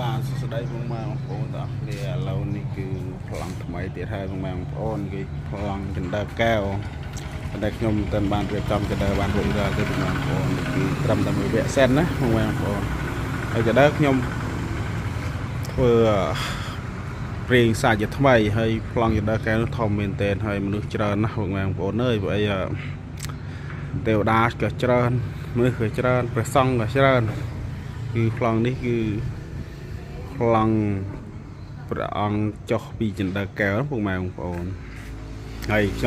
បាទសួស្តីបងប្អូនទាំងអស់គ្នាឥឡូវនេះគឺប្លង់ថ្មីទៀតហើយបងប្អូនគឺប្លង់ចន្ទើកែវតែខ្ញុំមិនបានរៀបចំចន្ទើបានរួចរាល់ទេបងប្អូនគឺត្រឹមតែមួយវគ្គសិនណាបងប្អូនហើយចន្ទើខ្ញុំធ្វើព្រៀងសាច់ជាថ្មីហើយប្លង់ចន្ទើកែវនោះធំមែនទែនហើយមនុស្សច្រើនណាស់បងប្អូនអើយព្រោះអីទេវតាក៏ច្រើនមនុស្សក៏ច្រើនព្រះសង្ឃក៏ច្រើនគឺប្លង់នេះគឺប្លង់ព្រះអង្គចុះពីចន្ទើកែវបងប្អូនហើយ